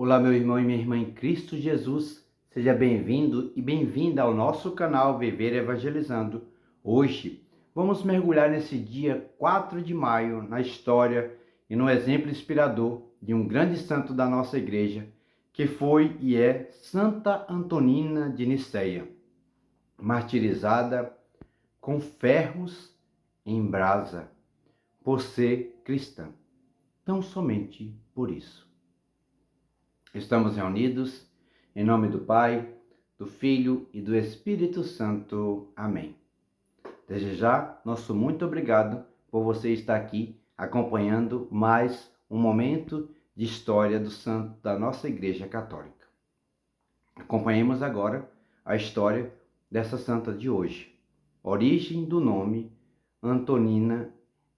Olá, meu irmão e minha irmã em Cristo Jesus, seja bem-vindo e bem-vinda ao nosso canal Viver Evangelizando. Hoje, vamos mergulhar nesse dia 4 de maio na história e no exemplo inspirador de um grande santo da nossa igreja, que foi e é Santa Antonina de Nicéia, martirizada com ferros em brasa por ser cristã, tão somente por isso. Estamos reunidos em nome do Pai, do Filho e do Espírito Santo. Amém. Desde já, nosso muito obrigado por você estar aqui acompanhando mais um momento de história do santo da nossa Igreja Católica. Acompanhemos agora a história dessa santa de hoje. Origem do nome Antonina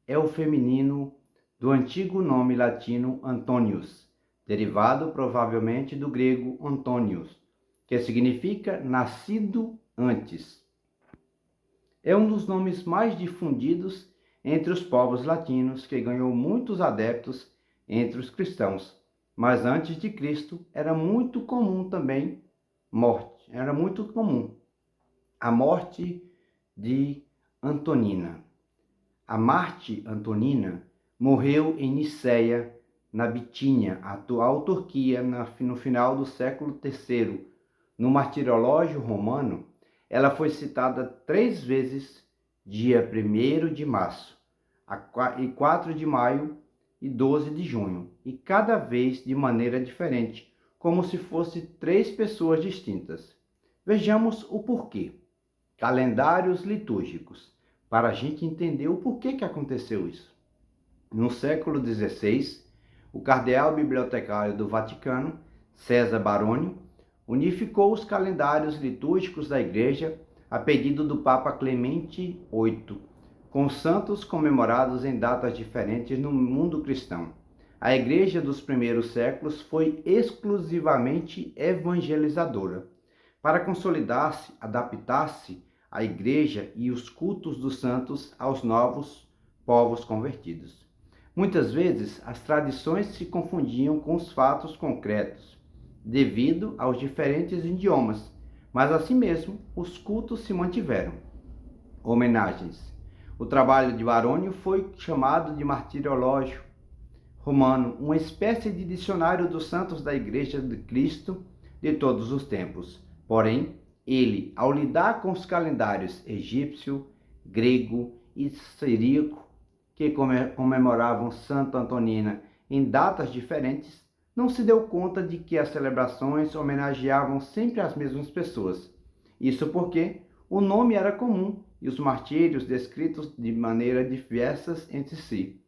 é o feminino do antigo nome latino Antonius, derivado provavelmente do grego Antonius, que significa nascido antes. É um dos nomes mais difundidos entre os povos latinos, que ganhou muitos adeptos entre os cristãos. Mas antes de Cristo era muito comum também a morte de Antonina. A Marte Antonina morreu em Nicéia, na Bitínia, atual Turquia, no final do século III. No martirológio romano, ela foi citada 3 vezes, dia 1º de março, e 4 de maio e 12 de junho, e cada vez de maneira diferente, como se fossem 3 pessoas distintas. Vejamos o porquê. Calendários litúrgicos, para a gente entender o porquê que aconteceu isso. No século XVI, o cardeal bibliotecário do Vaticano, César Barônio, unificou os calendários litúrgicos da Igreja a pedido do Papa Clemente VIII, com santos comemorados em datas diferentes no mundo cristão. A Igreja dos primeiros séculos foi exclusivamente evangelizadora. Para consolidar-se, adaptar-se a Igreja e os cultos dos santos aos novos povos convertidos. Muitas vezes, as tradições se confundiam com os fatos concretos, devido aos diferentes idiomas, mas assim mesmo, os cultos se mantiveram. Homenagens. O trabalho de Barônio foi chamado de martirológio romano, uma espécie de dicionário dos santos da Igreja de Cristo de todos os tempos. Porém, ele, ao lidar com os calendários egípcio, grego e siríaco, que comemoravam Santa Antonina em datas diferentes, não se deu conta de que as celebrações homenageavam sempre as mesmas pessoas. Isso porque o nome era comum e os martírios descritos de maneira diversas entre si.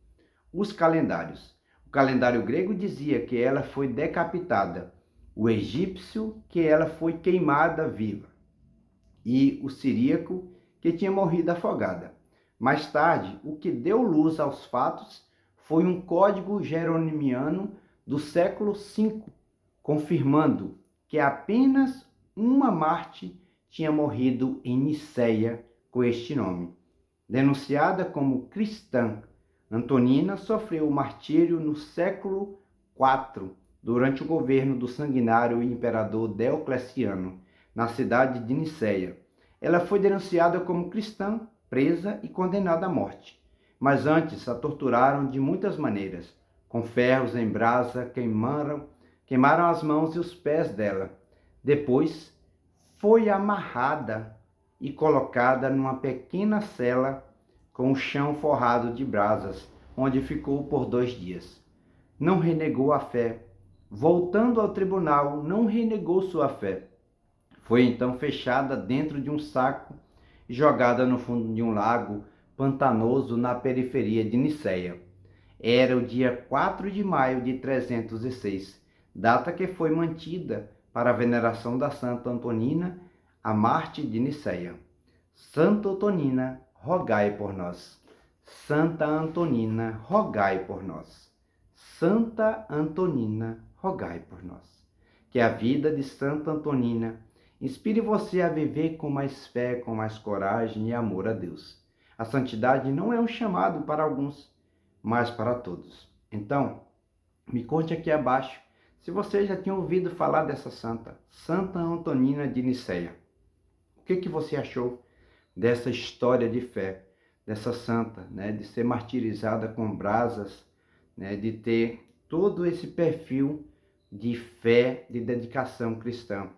Os calendários. O calendário grego dizia que ela foi decapitada, o egípcio que ela foi queimada viva, e o siríaco que tinha morrido afogada. Mais tarde, o que deu luz aos fatos foi um código jeronimiano do século V, confirmando que apenas uma Marte tinha morrido em Nicéia com este nome. Denunciada como cristã, Antonina sofreu o martírio no século IV, durante o governo do sanguinário imperador Diocleciano, na cidade de Nicéia. Ela foi denunciada como cristã, presa e condenada à morte. Mas antes a torturaram de muitas maneiras. Com ferros em brasa, queimaram as mãos e os pés dela. Depois foi amarrada e colocada numa pequena cela com o chão forrado de brasas, onde ficou por 2 dias. Não renegou a fé. Voltando ao tribunal, não renegou sua fé. Foi então fechada dentro de um saco e jogada no fundo de um lago pantanoso na periferia de Nicéia. Era o dia 4 de maio de 306, data que foi mantida para a veneração da Santa Antonina, a Marte de Nicéia. Santa Antonina, rogai por nós. Santa Antonina, rogai por nós. Santa Antonina, rogai por nós. Que a vida de Santa Antonina inspire você a viver com mais fé, com mais coragem e amor a Deus. A santidade não é um chamado para alguns, mas para todos. Então, me conte aqui abaixo se você já tinha ouvido falar dessa santa, Santa Antonina de Nicéia. O que você achou dessa história de fé, dessa santa, né, de ser martirizada com brasas, né, de ter todo esse perfil de fé, de dedicação cristã,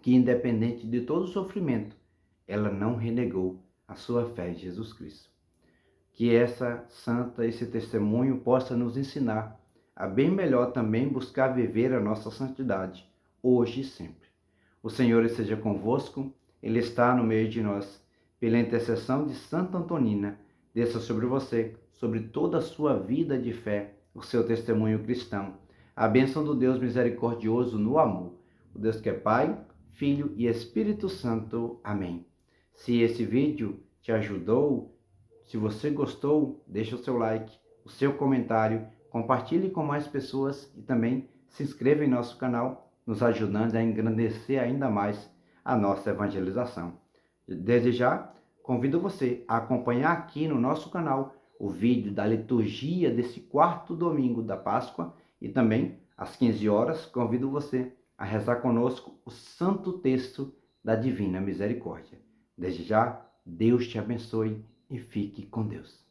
que independente de todo o sofrimento, ela não renegou a sua fé em Jesus Cristo. Que essa santa, esse testemunho possa nos ensinar a bem melhor também buscar viver a nossa santidade, hoje e sempre. O Senhor esteja convosco, Ele está no meio de nós. Pela intercessão de Santa Antonina, desça sobre você, sobre toda a sua vida de fé, o seu testemunho cristão. A bênção do Deus misericordioso no amor. O Deus que é Pai, Filho e Espírito Santo. Amém. Se esse vídeo te ajudou, se você gostou, deixa o seu like, o seu comentário, compartilhe com mais pessoas e também se inscreva em nosso canal, nos ajudando a engrandecer ainda mais a nossa evangelização. Desde já, convido você a acompanhar aqui no nosso canal o vídeo da liturgia desse quarto domingo da Páscoa e também, às 15 horas, convido você a rezar conosco o Santo Texto da Divina Misericórdia. Desde já, Deus te abençoe e fique com Deus.